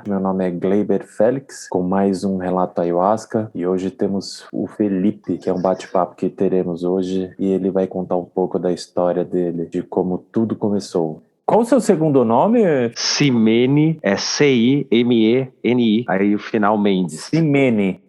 Meu nome é Gleiber Félix, com mais um Relato Ayahuasca, e hoje temos o Felipe, que é um bate-papo que teremos hoje, e ele vai contar um pouco da história dele, de como tudo começou. Qual o seu segundo nome? Cimene, é C-I-M-E-N-I, aí o final Mendes. Cimene.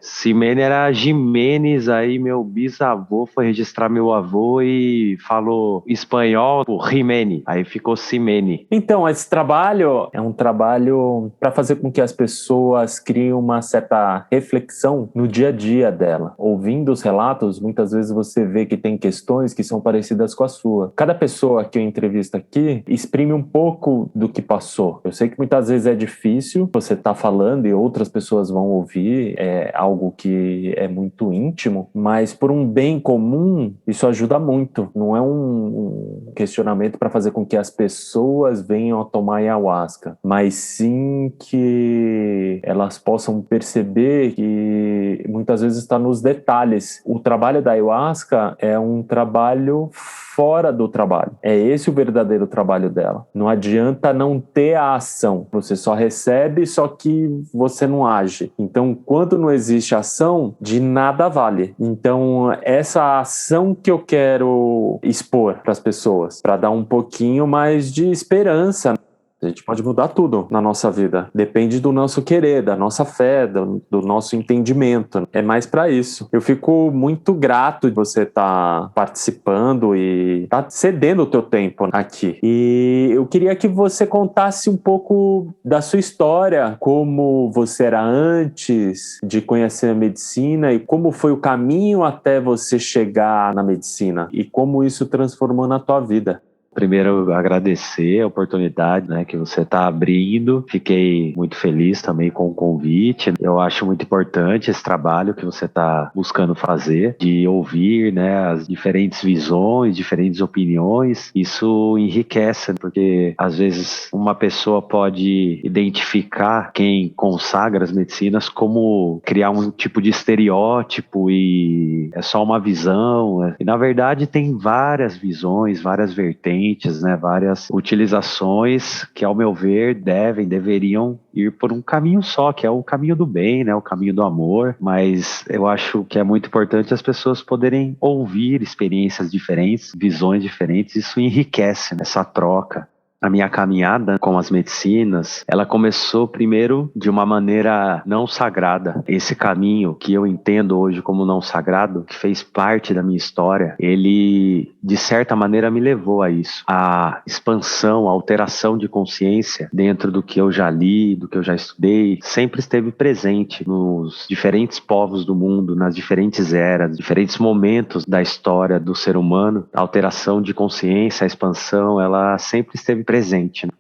Cimene era Jimenez, aí meu bisavô foi registrar meu avô e falou espanhol, Jimene, aí ficou Cimene. Então, esse trabalho é um trabalho para fazer com que as pessoas criem uma certa reflexão no dia a dia dela. Ouvindo os relatos, muitas vezes você vê que tem questões que são parecidas com a sua. Cada pessoa que eu entrevisto aqui exprime um pouco do que passou. Eu sei que muitas vezes é difícil você estar falando e outras pessoas vão ouvir, é algo que é muito íntimo, mas por um bem comum, isso ajuda muito. Não é um questionamento para fazer com que as pessoas venham a tomar ayahuasca, mas sim que elas possam perceber que muitas vezes está nos detalhes. O trabalho da ayahuasca é um trabalho fora do trabalho. É esse o verdadeiro trabalho dela. Não adianta não ter a ação. Você só recebe, só que você não age. Então, quando não existe ação, de nada vale. Então, essa ação que eu quero expor para as pessoas, para dar um pouquinho mais de esperança. A gente pode mudar tudo na nossa vida. Depende do nosso querer, da nossa fé, do nosso entendimento. É mais para isso. Eu fico muito grato de você estar participando e estar cedendo o teu tempo aqui. E eu queria que você contasse um pouco da sua história, como você era antes de conhecer a medicina e como foi o caminho até você chegar na medicina e como isso transformou na tua vida. Primeiro, agradecer a oportunidade, né, que você está abrindo. Fiquei muito feliz também com o convite. Eu acho muito importante esse trabalho que você está buscando fazer, de ouvir, né, as diferentes visões, diferentes opiniões. Isso enriquece, porque às vezes uma pessoa pode identificar quem consagra as medicinas como criar um tipo de estereótipo e é só uma visão, né? E na verdade tem várias visões, várias vertentes, né, várias utilizações que, ao meu ver, deveriam ir por um caminho só, que é o caminho do bem, né, o caminho do amor. Mas eu acho que é muito importante as pessoas poderem ouvir experiências diferentes, visões diferentes. Isso enriquece essa troca. A minha caminhada com as medicinas, ela começou primeiro de uma maneira não sagrada. Esse caminho que eu entendo hoje como não sagrado, que fez parte da minha história, ele de certa maneira me levou a isso. A expansão, a alteração de consciência dentro do que eu já li, do que eu já estudei, sempre esteve presente nos diferentes povos do mundo, nas diferentes eras, diferentes momentos da história do ser humano. A alteração de consciência, a expansão, ela sempre esteve presente.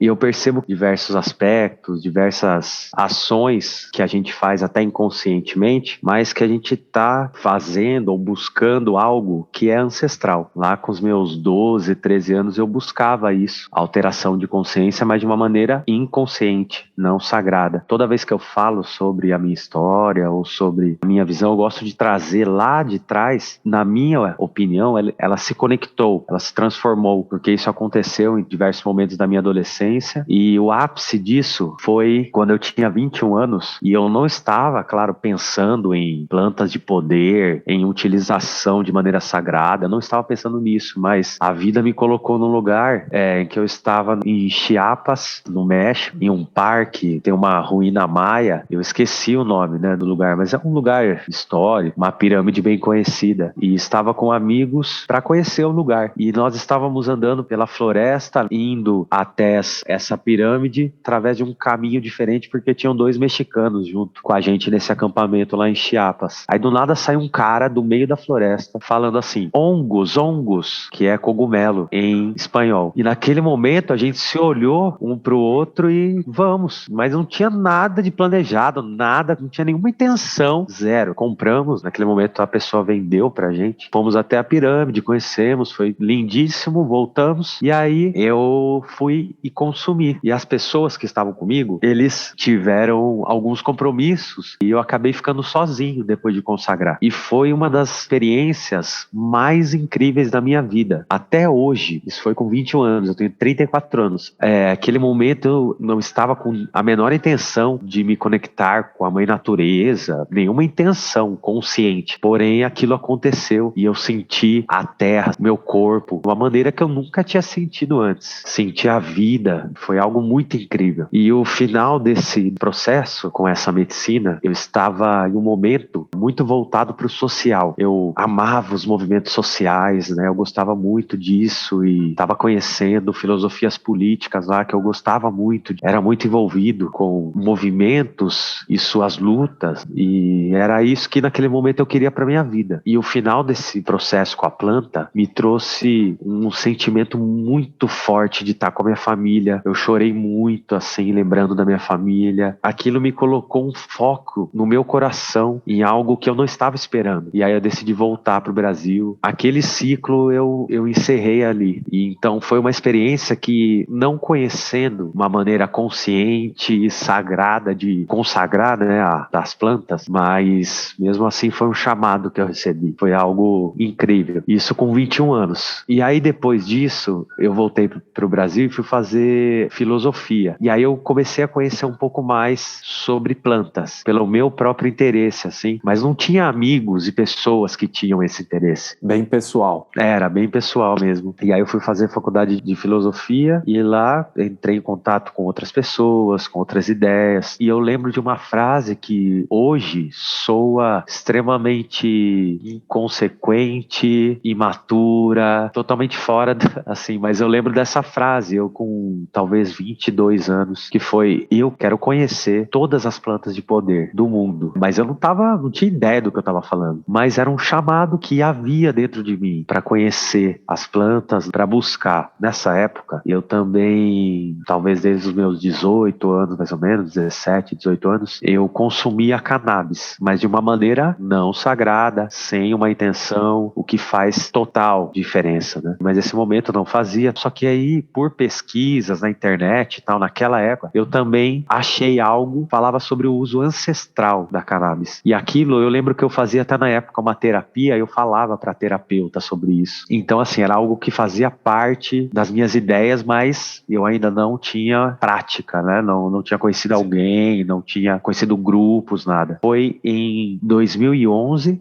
E eu percebo diversos aspectos, diversas ações que a gente faz até inconscientemente, mas que a gente está fazendo ou buscando algo que é ancestral. Lá com os meus 12, 13 anos eu buscava isso, alteração de consciência, mas de uma maneira inconsciente, não sagrada. Toda vez que eu falo sobre a minha história ou sobre a minha visão, eu gosto de trazer lá de trás, na minha opinião, ela se conectou, ela se transformou, porque isso aconteceu em diversos momentos da minha adolescência, e o ápice disso foi quando eu tinha 21 anos e eu não estava, claro, pensando em plantas de poder, em utilização de maneira sagrada, eu não estava pensando nisso, mas a vida me colocou num lugar em que eu estava em Chiapas, no México, em um parque, tem uma ruína maia, eu esqueci o nome, né, do lugar, mas é um lugar histórico, uma pirâmide bem conhecida, e estava com amigos para conhecer o lugar, e nós estávamos andando pela floresta, indo até essa pirâmide através de um caminho diferente, porque tinham 2 mexicanos junto com a gente nesse acampamento lá em Chiapas. Aí do nada sai um cara do meio da floresta falando assim, hongos, que é cogumelo em espanhol. E naquele momento a gente se olhou um pro outro e vamos, mas não tinha nada de planejado, nada, não tinha nenhuma intenção, zero. Compramos, naquele momento a pessoa vendeu pra gente, fomos até a pirâmide, conhecemos, foi lindíssimo, voltamos, e aí eu fui e consumi. E as pessoas que estavam comigo, eles tiveram alguns compromissos e eu acabei ficando sozinho depois de consagrar. E foi uma das experiências mais incríveis da minha vida. Até hoje, isso foi com 21 anos, eu tenho 34 anos. Aquele momento eu não estava com a menor intenção de me conectar com a mãe natureza, nenhuma intenção consciente. Porém, aquilo aconteceu e eu senti a terra, meu corpo, de uma maneira que eu nunca tinha sentido antes. Senti a vida, foi algo muito incrível. E o final desse processo com essa medicina, eu estava em um momento muito voltado para o social. Eu amava os movimentos sociais, né? Eu gostava muito disso e estava conhecendo filosofias políticas lá que eu gostava muito. Era muito envolvido com movimentos e suas lutas e era isso que naquele momento eu queria para minha vida. E o final desse processo com a planta me trouxe um sentimento muito forte de estar com a minha família. Eu chorei muito, assim, lembrando da minha família. Aquilo me colocou um foco no meu coração em algo que eu não estava esperando. E aí eu decidi voltar para o Brasil. Aquele ciclo eu encerrei ali. E então foi uma experiência que, não conhecendo uma maneira consciente e sagrada de consagrar, né, das plantas, mas mesmo assim foi um chamado que eu recebi. Foi algo incrível. Isso com 21 anos. E aí depois disso, eu voltei para o Brasil e fui fazer filosofia. E aí eu comecei a conhecer um pouco mais sobre plantas, pelo meu próprio interesse, assim. Mas não tinha amigos e pessoas que tinham esse interesse. Bem pessoal. Era bem pessoal mesmo. E aí eu fui fazer faculdade de filosofia e lá entrei em contato com outras pessoas, com outras ideias. E eu lembro de uma frase que hoje soa extremamente inconsequente, imatura, totalmente fora, assim, mas eu lembro dessa frase, eu com talvez 22 anos, que foi: eu quero conhecer todas as plantas de poder do mundo. Mas eu não tinha ideia do que eu estava falando, mas era um chamado que havia dentro de mim para conhecer as plantas, para buscar. Nessa época, eu também, talvez desde os meus 18 anos, mais ou menos, 17, 18 anos, eu consumia cannabis, mas de uma maneira não sagrada, sem uma intenção, o que faz total diferença, né? Mas esse momento eu não fazia, só que aí, por pesquisas na internet e tal, naquela época, eu também achei algo, falava sobre o uso ancestral da cannabis. E aquilo, eu lembro que eu fazia até na época uma terapia, eu falava para terapeuta sobre isso. Então, assim, era algo que fazia parte das minhas ideias, mas eu ainda não tinha prática, né? Não tinha conhecido alguém, não tinha conhecido grupos, nada. Foi em 2011,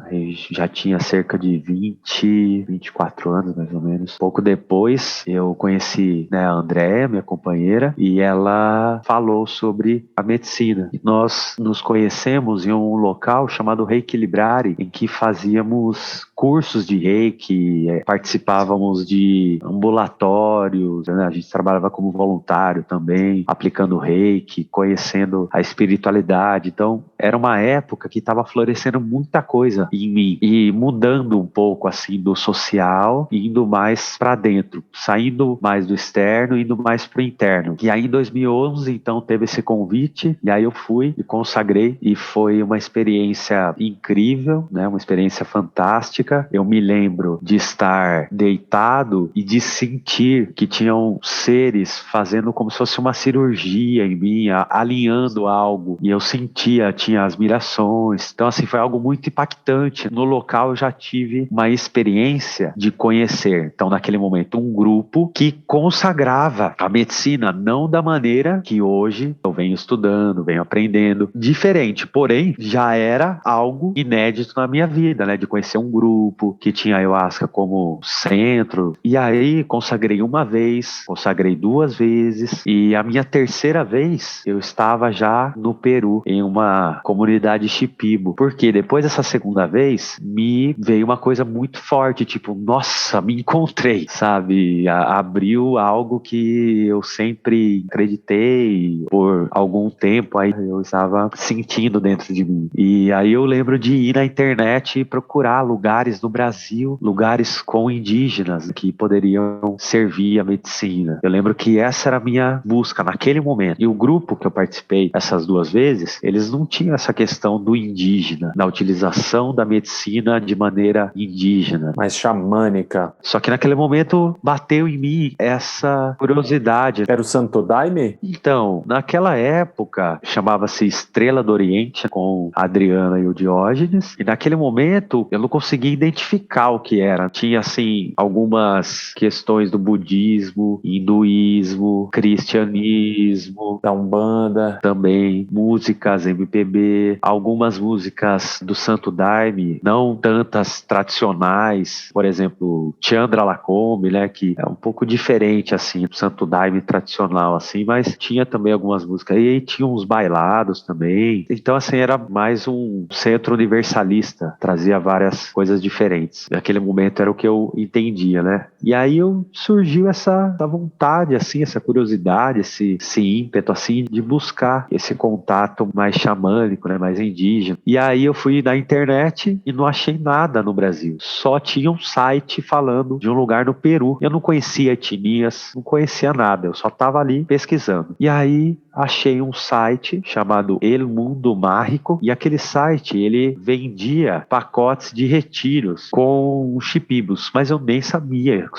já tinha cerca de 24 anos, mais ou menos. Pouco depois, eu conheci, né, a Andréa, minha companheira, e ela falou sobre a medicina. Nós nos conhecemos em um local chamado Reiki Librari, em que fazíamos cursos de Reiki, participávamos de ambulatórios, né? A gente trabalhava como voluntário também, aplicando Reiki, conhecendo a espiritualidade. Então, era uma época que estava florescendo muita coisa em mim e mudando um pouco assim do social e indo mais para dentro, saindo mais do externo e indo mais para o interno. E aí em 2011, então, teve esse convite e aí eu fui e consagrei e foi uma experiência incrível, né? Uma experiência fantástica. Eu me lembro de estar deitado e de sentir que tinham seres fazendo como se fosse uma cirurgia em mim, alinhando algo. E eu sentia, tinha as mirações. Então, assim, foi algo muito impactante. No local eu já tive uma experiência de conhecer, então, naquele momento, um grupo que consagrava a medicina, não da maneira que hoje eu venho estudando, venho aprendendo. Diferente, porém, já era algo inédito na minha vida, né? De conhecer um grupo que tinha a ayahuasca como centro. E aí, consagrei uma vez, consagrei duas vezes. E a minha terceira vez, eu estava já no Peru, em uma comunidade Shipibo. Porque depois dessa segunda vez, me veio uma coisa muito forte, tipo, nossa, me encontrei, sabe? Abriu algo que eu sempre acreditei por algum tempo, aí eu estava sentindo dentro de mim. E aí eu lembro de ir na internet e procurar lugares lugares no Brasil, lugares com indígenas que poderiam servir a medicina. Eu lembro que essa era a minha busca naquele momento. E o grupo que eu participei essas 2 vezes, eles não tinham essa questão do indígena, da utilização da medicina de maneira indígena. Mais xamânica. Só que naquele momento bateu em mim essa curiosidade. Era o Santo Daime? Então, naquela época, chamava-se Estrela do Oriente, com a Adriana e o Diógenes, e naquele momento eu não conseguia identificar o que era. Tinha, assim, algumas questões do budismo, hinduísmo, cristianismo, Da Umbanda. também músicas MPB, algumas músicas do Santo Daime, não tantas tradicionais, por exemplo, Chandra Lacombe, né, que é um pouco diferente, assim, do Santo Daime tradicional, assim, mas tinha também algumas músicas, e aí tinha uns bailados também, então, assim, era mais um centro universalista, trazia várias coisas diferentes. Naquele momento era o que eu entendia, né, e aí surgiu essa vontade, assim, essa curiosidade, esse ímpeto, assim, de buscar esse contato mais xamânico, né, mais indígena. E aí eu fui na internet e não achei nada no Brasil. Só tinha um site falando de um lugar no Peru. Eu não conhecia etnias, não conhecia nada. Eu só estava ali pesquisando. E aí achei um site chamado El Mundo Mágico, e aquele site, ele vendia pacotes de retiros com chipibos, mas eu nem sabia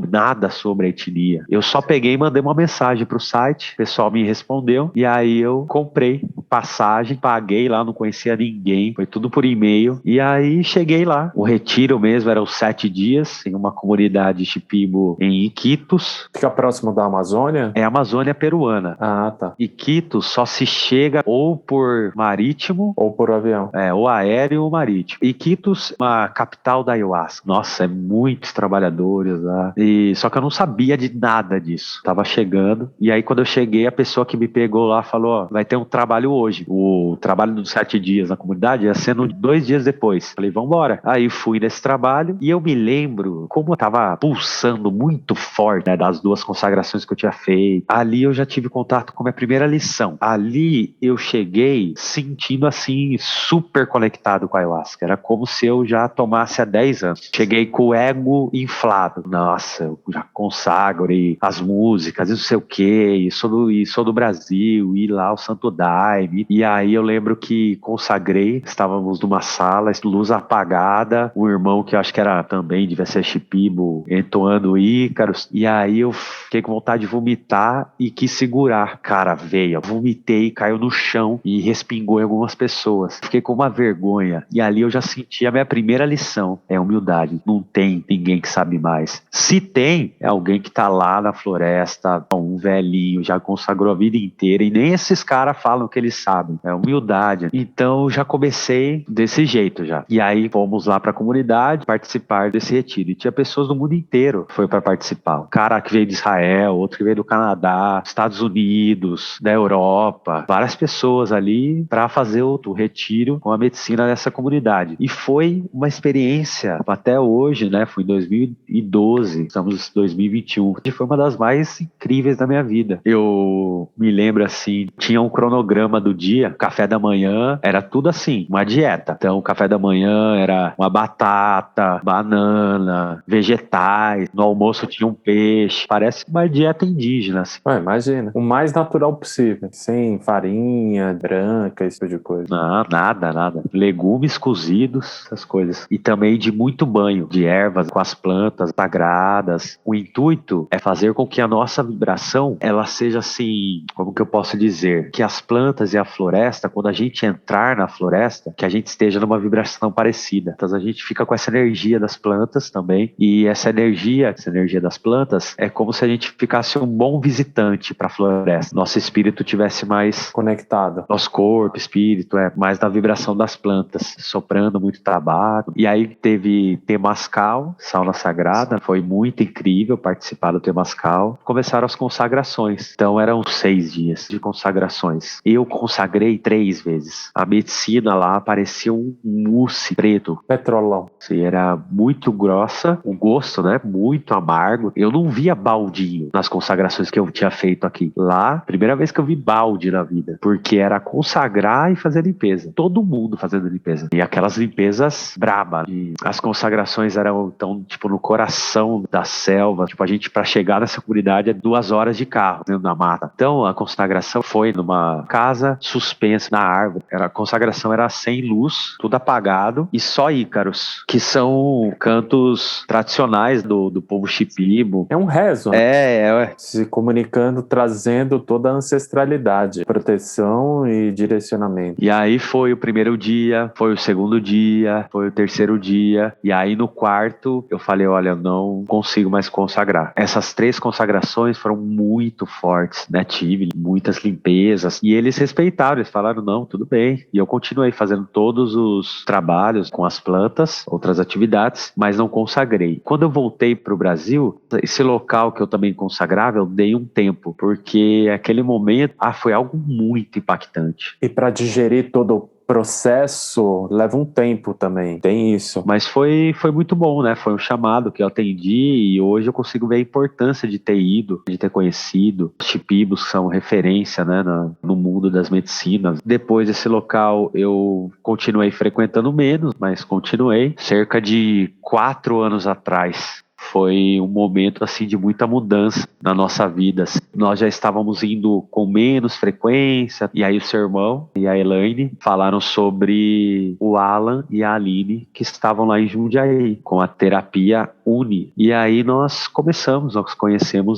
nada sobre a etnia. Eu só peguei e mandei uma mensagem pro site, o pessoal me respondeu, e aí eu comprei passagem, paguei lá, não conhecia ninguém, foi tudo por e-mail, e aí cheguei lá. O retiro mesmo era os 7 dias, em uma comunidade shipibo em Iquitos. Fica próximo da Amazônia? É a Amazônia peruana. Ah, tá. Iquitos só se chega ou por marítimo, Ou por avião. ou aéreo ou marítimo. Iquitos, uma capital da ayahuasca. Nossa, é muitos trabalhadores lá. Só que eu não sabia de nada disso. Tava chegando, e aí quando eu cheguei, a pessoa que me pegou lá falou, ó, vai ter um trabalho hoje. O trabalho dos 7 dias na comunidade ia sendo 2 dias depois. Falei, vambora. Aí fui nesse trabalho, e eu me lembro como eu tava pulsando muito forte, né, das 2 consagrações que eu tinha feito. Ali eu já tive contato com a minha primeira lição. Ali eu cheguei sentindo, assim, super conectado com a ayahuasca. Era como se eu já tomasse há 10 anos. Cheguei com o ego inflado. Nossa, eu já consagro e as músicas, e não sei o quê, e sou do Brasil, e lá o Santo Daime. E aí eu lembro que consagrei, estávamos numa sala, luz apagada, um irmão que eu acho que era também, devia ser shipibo, entoando Ícaros, e aí eu fiquei com vontade de vomitar e quis segurar. Cara, veio, eu vomitei, caiu no chão e respingou em algumas pessoas. Fiquei com uma vergonha, e ali eu já senti a minha primeira lição, é humildade. Não tem ninguém que sabe mais. Se tem, é alguém que tá lá na floresta, um velhinho, já consagrou a vida inteira, e nem esses caras falam que eles sabem. É humildade. Então já comecei desse jeito já. E aí fomos lá pra comunidade participar desse retiro. E tinha pessoas do mundo inteiro que foi para participar. Um cara que veio de Israel, outro que veio do Canadá, Estados Unidos, da Europa, várias pessoas ali para fazer o retiro com a medicina nessa comunidade. E foi uma experiência até hoje, né? Foi em 2012, estamos em 2021. E foi uma das mais incríveis da minha vida. Eu me lembro assim, tinha um cronograma do dia, café da manhã, era tudo assim, uma dieta. Então, o café da manhã era uma batata, banana, vegetais. No almoço tinha um peixe. Parece uma dieta indígena, assim. Imagina. O mais natural possível. Sem farinha branca, esse tipo de coisa. Não, nada. Legumes cozidos, essas coisas. E também de muito banho, de ervas com as plantas sagradas. O intuito é fazer com que a nossa vibração, ela seja assim, como que eu posso dizer? Que as plantas e a floresta, quando a gente entrar na floresta, que a gente esteja numa vibração parecida. Então a gente fica com essa energia das plantas também. E essa energia das plantas, é como se a gente ficasse um bom visitante para a floresta. Nosso espírito tivesse mais conectado. Nosso corpo, espírito, mais da vibração das plantas, soprando muito tabaco. E aí teve Temascal, sauna sagrada, foi muito incrível participar do Temascal. Começaram as consagrações, então eram 6 dias de consagrações. Eu consagrei 3 vezes. A medicina lá parecia um mousse preto. Petrolão. Assim, era muito grossa, o gosto, né, muito amargo. Eu não via baldinho nas consagrações que eu tinha feito aqui. Lá, primeira vez que eu vi balde na vida, porque era consagrar e fazer limpeza. Todo mundo fazendo limpeza. E aquelas limpezas braba. E as consagrações eram, então, tipo, no coração da selva. Tipo, a gente, para chegar nessa comunidade, é 2 horas de carro dentro da mata. Então, a consagração foi numa casa suspensa na árvore. A consagração era sem luz, tudo apagado, e só ícaros, que são cantos tradicionais do povo Shipibo. É um rezo, né? Se comunicando, trazendo toda a ancestralidade, proteção e direcionamento. E aí foi o primeiro dia, foi o segundo dia, foi o terceiro dia, e aí no quarto eu falei, olha, eu não consigo mais consagrar. Essas 3 consagrações foram muito fortes, né? Tive muitas limpezas, e eles respeitaram, eles falaram, não, tudo bem. E eu continuei fazendo todos os trabalhos com as plantas, outras atividades, mas não consagrei. Quando eu voltei para o Brasil, esse local que eu também consagrava, eu dei um tempo, porque aquele momento, foi algo muito impactante. E para digerir todo o processo leva um tempo também, tem isso. Mas foi muito bom, né? Foi um chamado que eu atendi e hoje eu consigo ver a importância de ter ido, de ter conhecido. Os Shipibos são referência, né, no mundo das medicinas. Depois desse local eu continuei frequentando menos, mas continuei. Cerca de 4 anos atrás, foi um momento assim de muita mudança na nossa vida. Nós já estávamos indo com menos frequência, e aí o seu irmão e a Elaine falaram sobre o Alan e a Aline, que estavam lá em Jundiaí, com a terapia Uni. E aí nós conhecemos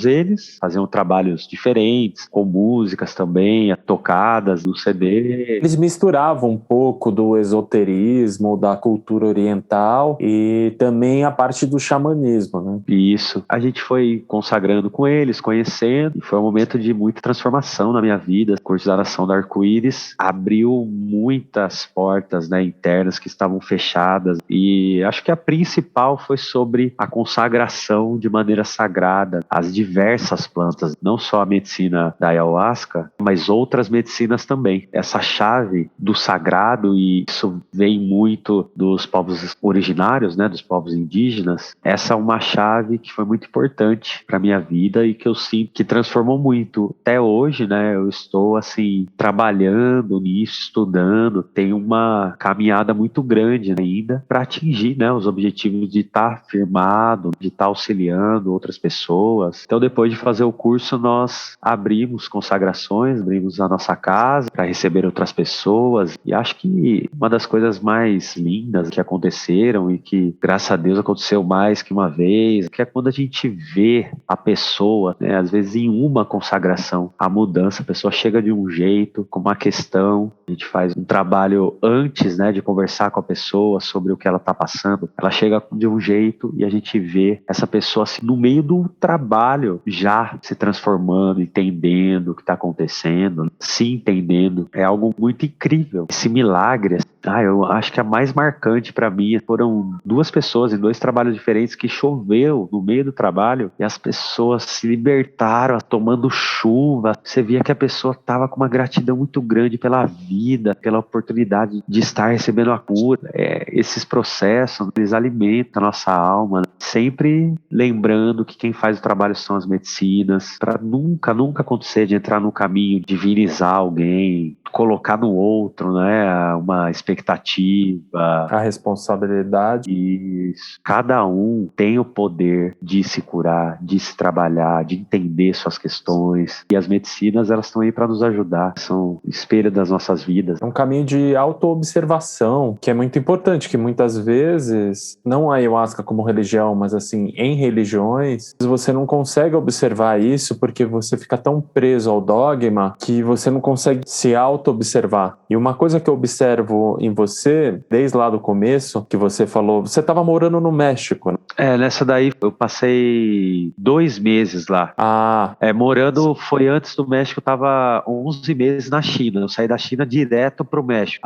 eles, faziam trabalhos diferentes, com músicas também, tocadas no CD. Eles misturavam um pouco do esoterismo, da cultura oriental e também a parte do xamanismo, né? Isso. A gente foi consagrando com eles, conhecendo, e foi um momento de muita transformação na minha vida. O curso de oração do Arco-Íris abriu muitas portas, né, internas que estavam fechadas, e acho que a principal foi sobre a consagração de maneira sagrada às diversas plantas, não só a medicina da ayahuasca, mas outras medicinas também. Essa chave do sagrado, e isso vem muito dos povos originários, né, dos povos indígenas. Essa é uma chave que foi muito importante para minha vida e que eu sinto que transformou muito. Até hoje, né, eu estou assim trabalhando nisso, estudando, tenho uma caminhada muito grande ainda para atingir, né, os objetivos de estar firmado, de estar auxiliando outras pessoas. Então, depois de fazer o curso, nós abrimos consagrações, abrimos a nossa casa para receber outras pessoas, e acho que uma das coisas mais lindas que aconteceram e que, graças a Deus, aconteceu mais que uma vez, que é quando a gente vê a pessoa, né, às vezes em uma consagração, a mudança, a pessoa chega de um jeito, com uma questão, a gente faz um trabalho antes, né, de conversar com a pessoa sobre o que ela está passando, ela chega de um jeito e a gente vê essa pessoa assim, no meio do trabalho, já se transformando, entendendo o que está acontecendo, se entendendo. É algo muito incrível. Esse milagre, eu acho que a mais marcante para mim foram 2 pessoas em 2 trabalhos diferentes que choveu no meio do trabalho e as pessoas se libertaram tomando chuva. Você via que a pessoa estava com uma gratidão muito grande pela vida, pela oportunidade de estar recebendo a cura. Esses processos, eles alimentam a nossa alma, né? Sempre lembrando que quem faz o trabalho são as medicinas, para nunca acontecer de entrar no caminho, divinizar alguém, colocar no outro, né, uma expectativa. A responsabilidade. Isso. Cada um tem o poder de se curar, de se trabalhar, de entender suas questões. E as medicinas, elas estão aí para nos ajudar. São espelho das nossas vidas. É um caminho de autoobservação, que é muito importante, que muitas vezes, não a ayahuasca como religião, mas assim, em religiões, você não consegue observar isso porque você fica tão preso ao dogma que você não consegue se auto-observar. E uma coisa que eu observo em você, desde lá do começo, que você falou, você estava morando no México, né? Essa daí eu passei 2 meses lá. Morando, foi antes do México, eu tava 11 meses na China. Eu saí da China direto pro México.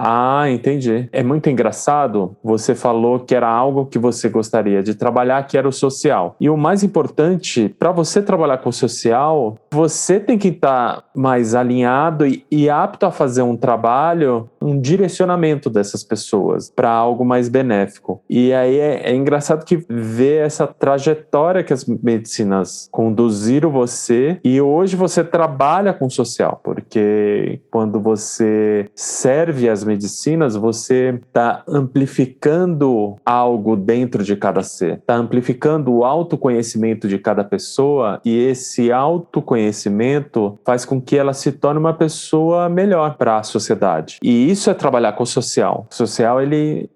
Entendi. É muito engraçado, você falou que era algo que você gostaria de trabalhar, que era o social. E o mais importante, para você trabalhar com o social, você tem que estar mais alinhado e apto a fazer um trabalho, um direcionamento dessas pessoas para algo mais benéfico. E aí é engraçado que ver essa trajetória que as medicinas conduziram você, e hoje você trabalha com social, porque quando você serve as medicinas, você está amplificando algo dentro de cada ser, está amplificando o autoconhecimento de cada pessoa, e esse autoconhecimento faz com que ela se torne uma pessoa melhor para a sociedade. E isso é trabalhar com o social. O social,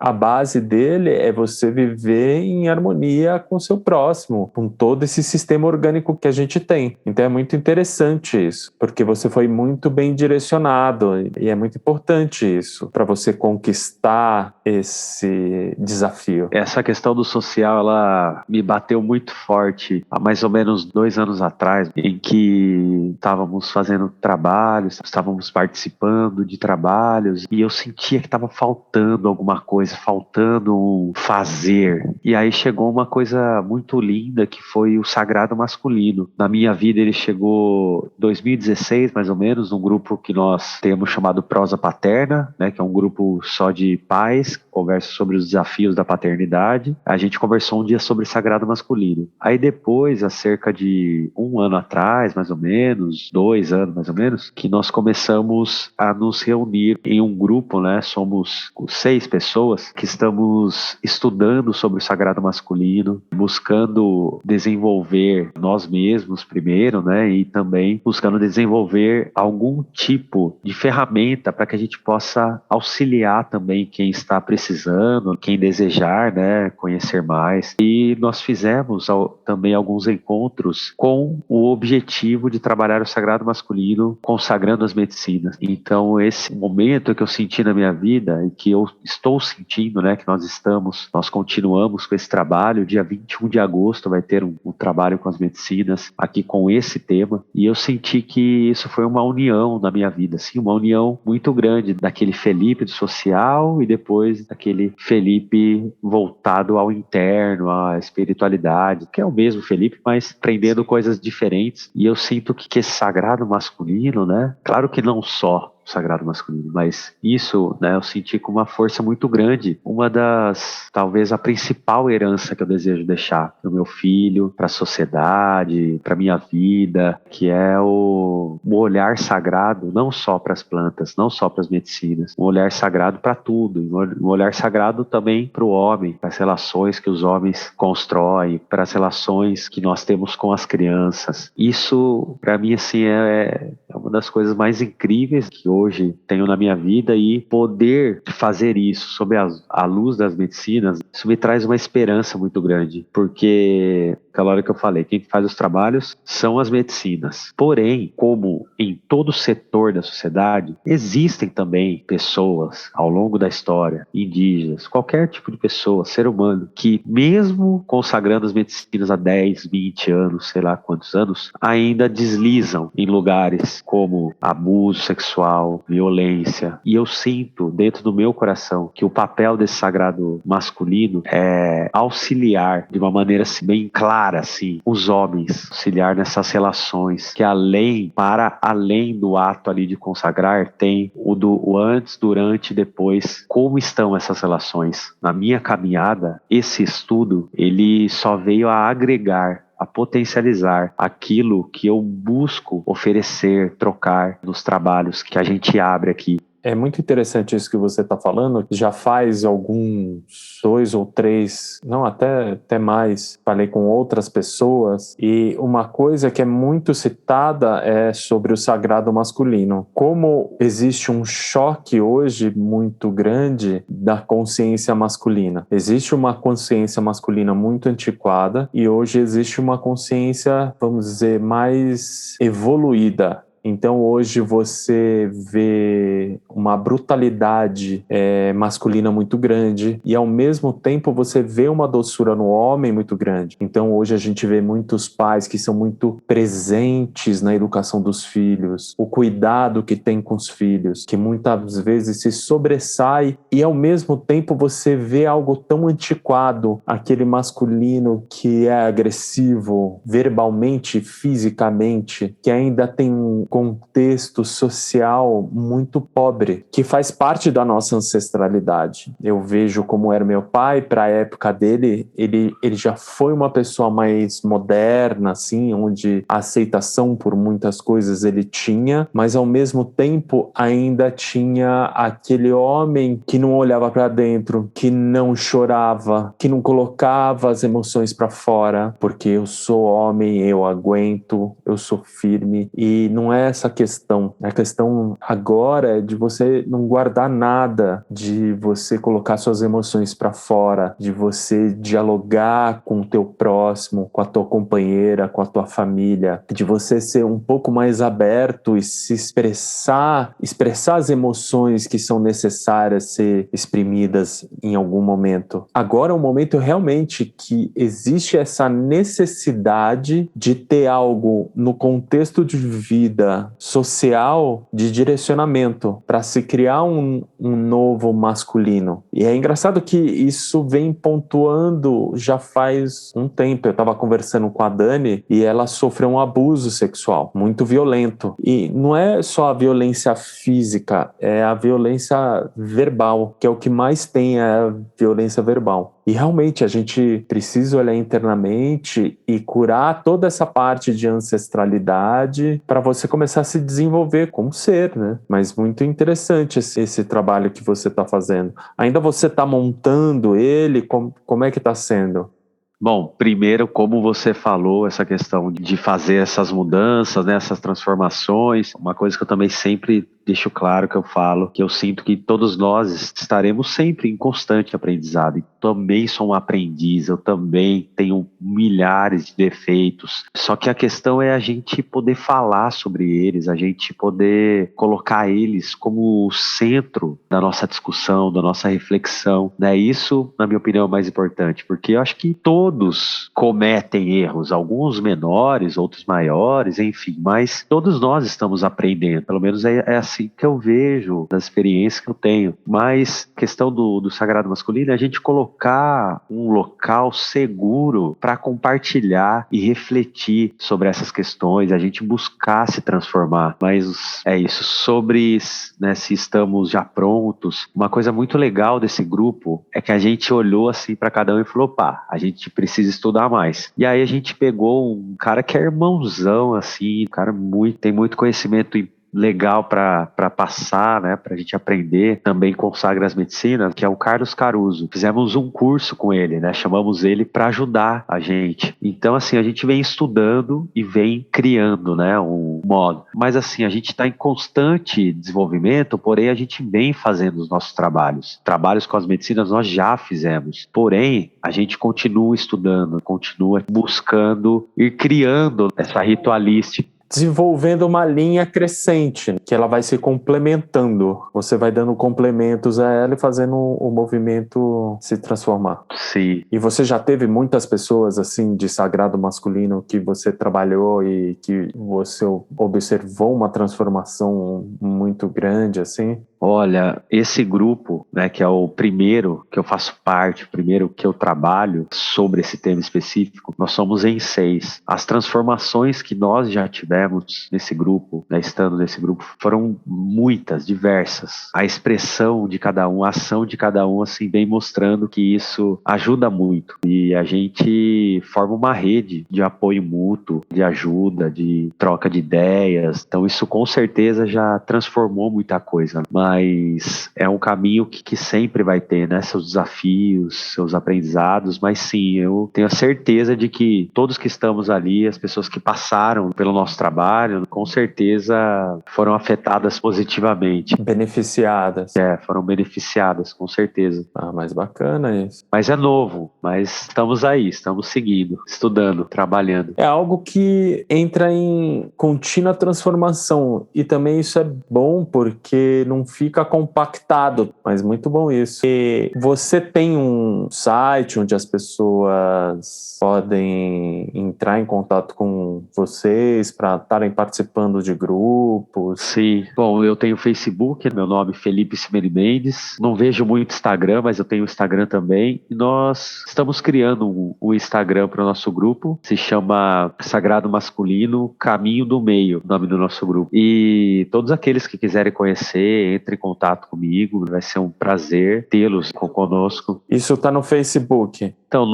a base dele é você viver em harmonia com o seu próximo, com todo esse sistema orgânico que a gente tem. Então é muito interessante isso, porque você foi muito bem direcionado, e é muito importante isso para você conquistar esse desafio. Essa questão do social, ela me bateu muito forte há mais ou menos 2 anos atrás, em que estávamos fazendo trabalhos, estávamos participando de trabalhos, e eu sentia que estava faltando alguma coisa, faltando um fazer. E aí chegou uma coisa muito linda, que foi o sagrado masculino. Na minha vida ele chegou em 2016, mais ou menos, num grupo que nós temos chamado Prosa Paterna, né, que é um grupo só de pais, que conversa sobre os desafios da paternidade. A gente conversou um dia sobre sagrado masculino. Aí depois, há cerca de 1 ano atrás, mais ou menos, 2 anos mais ou menos, que nós começamos a nos reunir em um grupo, né? Somos 6 pessoas que estamos estudando sobre o sagrado masculino, buscando desenvolver nós mesmos primeiro, né? E também buscando desenvolver algum tipo de ferramenta para que a gente possa auxiliar também quem está precisando, quem desejar, né, conhecer mais. E nós fizemos também alguns encontros com o objetivo de trabalhar o sagrado masculino, consagrando as medicinas. Então, esse momento que eu senti na minha vida, e que eu estou sentindo, né, que nós continuamos com esse trabalho. Dia 21 de agosto vai ter um trabalho com as medicinas aqui com esse tema, e eu senti que isso foi uma união na minha vida, assim, uma união muito grande daquele Felipe do social e depois daquele Felipe voltado ao interno, à espiritualidade, que é o mesmo Felipe, mas aprendendo coisas diferentes. E eu sinto que esse sagrado masculino, né, claro que não só o sagrado masculino, mas isso, né, eu senti com uma força muito grande, uma das, talvez a principal herança que eu desejo deixar para o meu filho, para a sociedade, para minha vida, que é o olhar sagrado, não só para as plantas, não só para as medicinas, um olhar sagrado para tudo, um olhar sagrado também para o homem, para as relações que os homens constroem, para as relações que nós temos com as crianças. Isso, para mim, assim, é uma das coisas mais incríveis que hoje tenho na minha vida, e poder fazer isso sob a luz das medicinas, isso me traz uma esperança muito grande, porque aquela hora que eu falei, quem faz os trabalhos são as medicinas. Porém, como em todo setor da sociedade, existem também pessoas ao longo da história, indígenas, qualquer tipo de pessoa, ser humano, que mesmo consagrando as medicinas há 10, 20 anos, sei lá quantos anos, ainda deslizam em lugares como abuso sexual, violência. E eu sinto dentro do meu coração que o papel desse sagrado masculino é auxiliar de uma maneira assim, bem clara, assim, os homens, auxiliar nessas relações, que para além do ato ali de consagrar, tem o antes, durante e depois. Como estão essas relações? Na minha caminhada, esse estudo, ele só veio a agregar, a potencializar aquilo que eu busco oferecer, trocar nos trabalhos que a gente abre aqui. É muito interessante isso que você está falando. Já faz alguns 2 ou 3, não, até mais, falei com outras pessoas, e uma coisa que é muito citada é sobre o sagrado masculino. Como existe um choque hoje muito grande da consciência masculina. Existe uma consciência masculina muito antiquada, e hoje existe uma consciência, vamos dizer, mais evoluída. Então hoje você vê uma brutalidade masculina muito grande e ao mesmo tempo você vê uma doçura no homem muito grande. Então hoje a gente vê muitos pais que são muito presentes na educação dos filhos, o cuidado que tem com os filhos, que muitas vezes se sobressai e ao mesmo tempo você vê algo tão antiquado, aquele masculino que é agressivo verbalmente, fisicamente, que ainda tem um contexto social muito pobre, que faz parte da nossa ancestralidade. Eu vejo como era meu pai, para a época dele, ele já foi uma pessoa mais moderna, assim, onde a aceitação por muitas coisas ele tinha, mas ao mesmo tempo ainda tinha aquele homem que não olhava para dentro, que não chorava, que não colocava as emoções para fora, porque eu sou homem, eu aguento, eu sou firme. E não é essa a questão. A questão agora é de você não guardar nada, de você colocar suas emoções para fora, de você dialogar com o teu próximo, com a tua companheira, com a tua família, de você ser um pouco mais aberto e se expressar as emoções que são necessárias ser exprimidas em algum momento. Agora é um momento realmente que existe essa necessidade de ter algo no contexto de vida social de direcionamento para se criar um novo masculino. E é engraçado que isso vem pontuando já faz um tempo. Eu estava conversando com a Dani e ela sofreu um abuso sexual muito violento. E não é só a violência física, é a violência verbal, que é o que mais tem, é a violência verbal. E realmente a gente precisa olhar internamente e curar toda essa parte de ancestralidade para você começar a se desenvolver como ser, né? Mas muito interessante esse trabalho que você está fazendo. Ainda você está montando ele? Como é que está sendo? Bom, primeiro, como você falou, essa questão de fazer essas mudanças, né, essas transformações, uma coisa que eu também sempre deixo claro que eu falo, que eu sinto que todos nós estaremos sempre em constante aprendizado. E também sou um aprendiz, eu também tenho milhares de defeitos. Só que a questão é a gente poder falar sobre eles, a gente poder colocar eles como o centro da nossa discussão, da nossa reflexão, né? Isso, na minha opinião, é o mais importante, porque eu acho que todos cometem erros, alguns menores, outros maiores, enfim, mas todos nós estamos aprendendo, pelo menos é assim que eu vejo, das experiências que eu tenho. Mas questão do sagrado masculino é a gente colocar um local seguro para compartilhar e refletir sobre essas questões, a gente buscar se transformar. Mas é isso, sobre, né, se estamos já prontos, uma coisa muito legal desse grupo é que a gente olhou assim para cada um e falou, opa, a gente precisa estudar mais. E aí a gente pegou um cara que é irmãozão, assim, um cara tem muito conhecimento legal para passar, né, para a gente aprender, também com Sagras Medicina, que é o Carlos Caruso. Fizemos um curso com ele, né, chamamos ele para ajudar a gente. Então, assim, a gente vem estudando e vem criando, né, um modo. Mas, assim, a gente está em constante desenvolvimento, porém, a gente vem fazendo os nossos trabalhos. Trabalhos com as medicinas nós já fizemos, porém, a gente continua estudando, continua buscando ir criando essa ritualística. Desenvolvendo uma linha crescente, que ela vai se complementando. Você vai dando complementos a ela e fazendo o movimento se transformar. Sim. E você já teve muitas pessoas, assim, de sagrado masculino que você trabalhou e que você observou uma transformação muito grande, assim? Olha, esse grupo, né, que é o primeiro que eu faço parte, o primeiro que eu trabalho sobre esse tema específico, nós somos em 6. As transformações que nós já tivemos nesse grupo, né, estando nesse grupo, foram muitas, diversas. A expressão de cada um, a ação de cada um, assim, vem mostrando que isso ajuda muito. E a gente forma uma rede de apoio mútuo, de ajuda, de troca de ideias. Então isso com certeza já transformou muita coisa. Mas mas é um caminho que sempre vai ter, né? Seus desafios, seus aprendizados, mas sim, eu tenho a certeza de que todos que estamos ali, as pessoas que passaram pelo nosso trabalho, com certeza foram afetadas positivamente. Beneficiadas. Foram beneficiadas, com certeza. Mas bacana isso. Mas é novo, mas estamos aí, estamos seguindo, estudando, trabalhando. É algo que entra em contínua transformação e também isso é bom porque não fica compactado, mas muito bom isso. E você tem um site onde as pessoas podem entrar em contato com vocês para estarem participando de grupos? Sim. Bom, eu tenho Facebook, meu nome é Felipe Cimeri Mendes. Não vejo muito Instagram, mas eu tenho Instagram também. E nós estamos criando um Instagram para o nosso grupo. Se chama Sagrado Masculino Caminho do Meio, o nome do nosso grupo. E todos aqueles que quiserem conhecer, entre em contato comigo. Vai ser um prazer tê-los conosco. Isso está no Facebook? Então,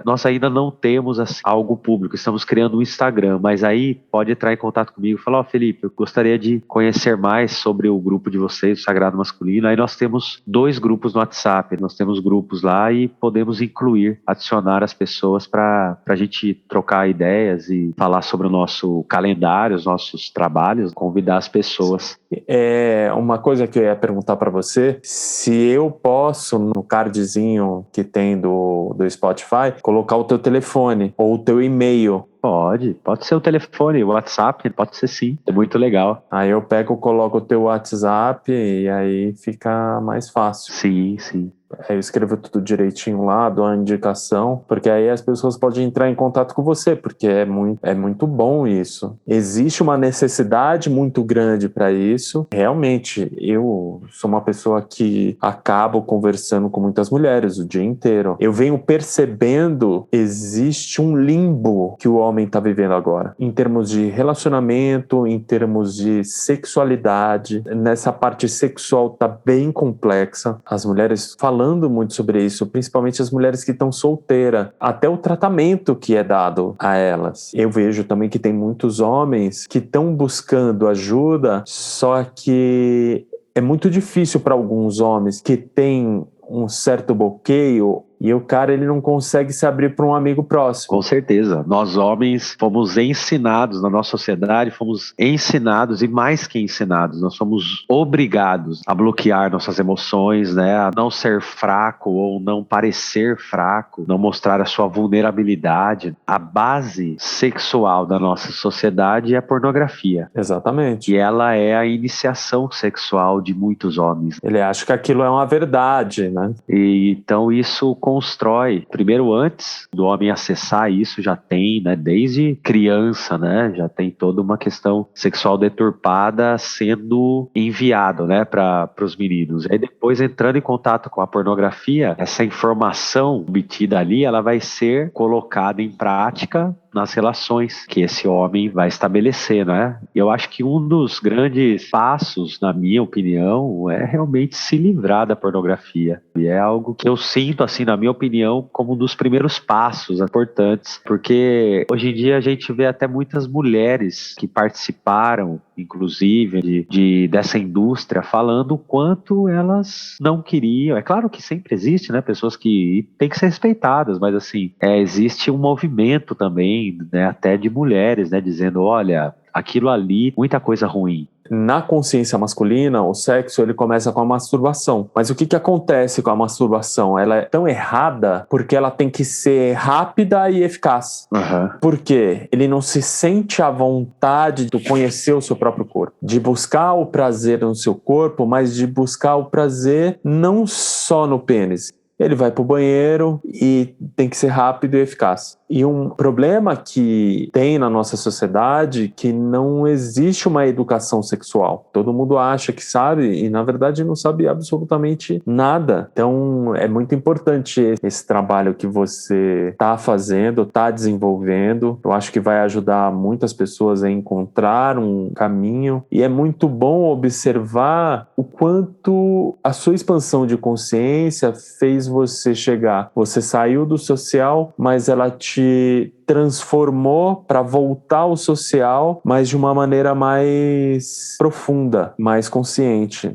nós ainda não temos assim, algo público, estamos criando um Instagram, mas aí pode entrar em contato comigo e falar, Felipe, eu gostaria de conhecer mais sobre o grupo de vocês, o Sagrado Masculino. Aí nós temos 2 grupos no WhatsApp, nós temos grupos lá e podemos adicionar as pessoas para a gente trocar ideias e falar sobre o nosso calendário, os nossos trabalhos, convidar as pessoas. Uma coisa que eu ia perguntar para você, se eu posso no cardzinho que tem do Spotify, colocar o teu telefone ou o teu e-mail. Pode ser o telefone, o WhatsApp, pode ser sim, é muito legal. Aí eu coloco o teu WhatsApp e aí fica mais fácil. Sim, sim. Aí eu escrevo tudo direitinho lá, dou a indicação, porque aí as pessoas podem entrar em contato com você, porque é muito bom isso. Existe uma necessidade muito grande para isso. Realmente, eu sou uma pessoa que acabo conversando com muitas mulheres o dia inteiro. Eu venho percebendo, existe um limbo que o homem está vivendo agora, em termos de relacionamento, em termos de sexualidade. Nessa parte sexual tá bem complexa. As mulheres falando muito sobre isso, principalmente as mulheres que estão solteiras, até o tratamento que é dado a elas. Eu vejo também que tem muitos homens que estão buscando ajuda, só que é muito difícil para alguns homens que têm um certo bloqueio e o cara ele não consegue se abrir para um amigo próximo. Com certeza. Nós homens fomos ensinados na nossa sociedade, fomos ensinados e mais que ensinados, nós somos obrigados a bloquear nossas emoções, né? A não ser fraco ou não parecer fraco, não mostrar a sua vulnerabilidade. A base sexual da nossa sociedade é a pornografia. Exatamente. E ela é a iniciação sexual de muitos homens. Ele acha que aquilo é uma verdade, né? E então isso constrói, primeiro antes do homem acessar isso, já tem, né, desde criança, né, já tem toda uma questão sexual deturpada sendo enviado, né, para os meninos. Aí depois, entrando em contato com a pornografia, essa informação obtida ali, ela vai ser colocada em prática nas relações que esse homem vai estabelecer, né? Eu acho que um dos grandes passos, na minha opinião, é realmente se livrar da pornografia. E é algo que eu sinto, assim, na minha opinião, como um dos primeiros passos importantes, porque hoje em dia a gente vê até muitas mulheres que participaram, inclusive, dessa indústria, falando o quanto elas não queriam. É claro que sempre existe, né, pessoas que têm que ser respeitadas, mas assim, existe um movimento também, né, até de mulheres, né, dizendo, olha, aquilo ali, muita coisa ruim. Na consciência masculina, o sexo ele começa com a masturbação. Mas o que acontece com a masturbação? Ela é tão errada porque ela tem que ser rápida e eficaz. Por quê? Ele não se sente à vontade de conhecer o seu próprio corpo, de buscar o prazer no seu corpo, mas de buscar o prazer não só no pênis. Ele vai para o banheiro e tem que ser rápido e eficaz. E um problema que tem na nossa sociedade é que não existe uma educação sexual. Todo mundo acha que sabe e, na verdade, não sabe absolutamente nada. Então, é muito importante esse trabalho que você está fazendo, está desenvolvendo. Eu acho que vai ajudar muitas pessoas a encontrar um caminho. E é muito bom observar o quanto a sua expansão de consciência fez você chegar. Você saiu do social, mas ela te transformou para voltar ao social, mas de uma maneira mais profunda, mais consciente.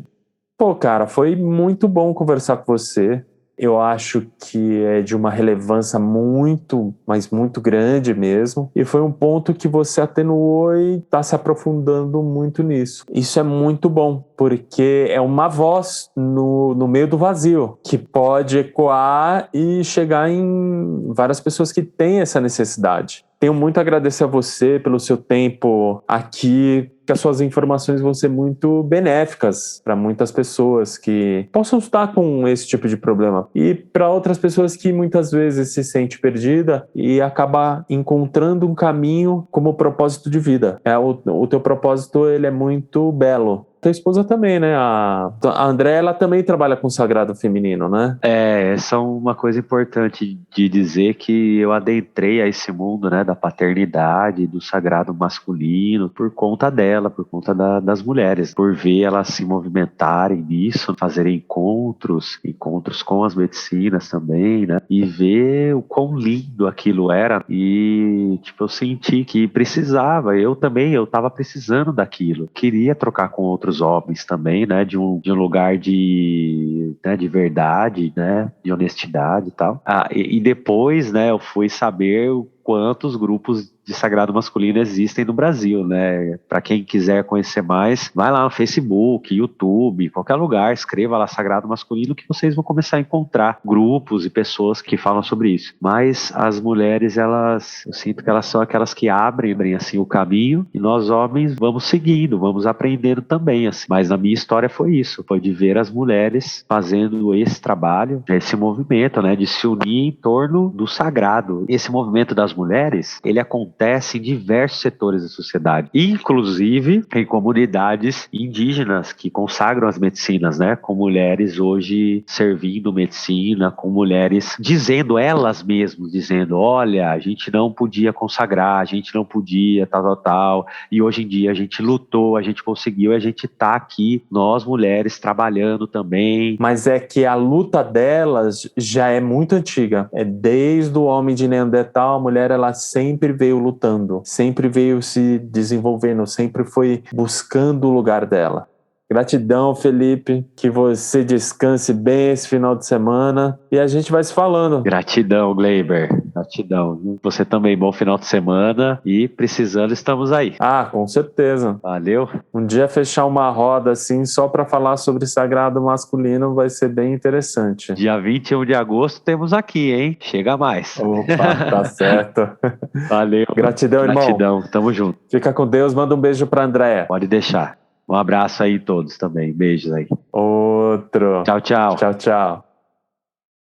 Pô, cara, foi muito bom conversar com você. Eu acho que é de uma relevância muito, mas muito grande mesmo. E foi um ponto que você atenuou e está se aprofundando muito nisso. Isso é muito bom, porque é uma voz no meio do vazio, que pode ecoar e chegar em várias pessoas que têm essa necessidade. Tenho muito a agradecer a você pelo seu tempo aqui, que as suas informações vão ser muito benéficas para muitas pessoas que possam estar com esse tipo de problema. E para outras pessoas que muitas vezes se sente perdida e acaba encontrando um caminho como propósito de vida. O teu propósito, ele é muito belo. Tua esposa também, né? A André, ela também trabalha com o sagrado feminino, né? Essa é uma coisa importante de dizer, que eu adentrei a esse mundo, né, da paternidade, do sagrado masculino, por conta dela, por conta das mulheres, por ver elas se movimentarem nisso, fazerem encontros com as medicinas também, né, e ver o quão lindo aquilo era. E, tipo, eu senti que precisava, eu tava precisando daquilo, queria trocar com outros homens também, né, de um lugar de verdade, né, de honestidade e tal. E depois, né, eu fui saber quantos grupos de sagrado masculino existem no Brasil, né? Para quem quiser conhecer mais, vai lá no Facebook, YouTube, qualquer lugar, escreva lá sagrado masculino, que vocês vão começar a encontrar grupos e pessoas que falam sobre isso. Mas as mulheres, eu sinto que elas são aquelas que abrem assim o caminho, e nós homens vamos seguindo, vamos aprendendo também, assim. Mas na minha história foi isso, foi de ver as mulheres fazendo esse trabalho, esse movimento, né, de se unir em torno do sagrado. Esse movimento das mulheres, ele acontece em diversos setores da sociedade, inclusive em comunidades indígenas que consagram as medicinas, né? Com mulheres hoje servindo medicina, com mulheres dizendo, elas mesmas dizendo, olha, a gente não podia consagrar, a gente não podia tal, e hoje em dia a gente lutou, a gente conseguiu, e a gente tá aqui, nós mulheres, trabalhando também. Mas é que a luta delas já é muito antiga. É desde o homem de Neandertal, a mulher, ela sempre veio lutando, sempre veio se desenvolvendo, sempre foi buscando o lugar dela. Gratidão, Felipe, que você descanse bem esse final de semana e a gente vai se falando. Gratidão, Gleiber, gratidão. Você também, bom final de semana, e precisando, estamos aí. Com certeza. Valeu. Um dia fechar uma roda assim só para falar sobre sagrado masculino vai ser bem interessante. Dia 21 de agosto temos aqui, hein? Chega mais. Opa, tá certo. Valeu. Gratidão, irmão. Gratidão, tamo junto. Fica com Deus, manda um beijo pra Andréia. Pode deixar. Um abraço aí todos também. Beijos aí. Outro. Tchau, tchau. Tchau, tchau.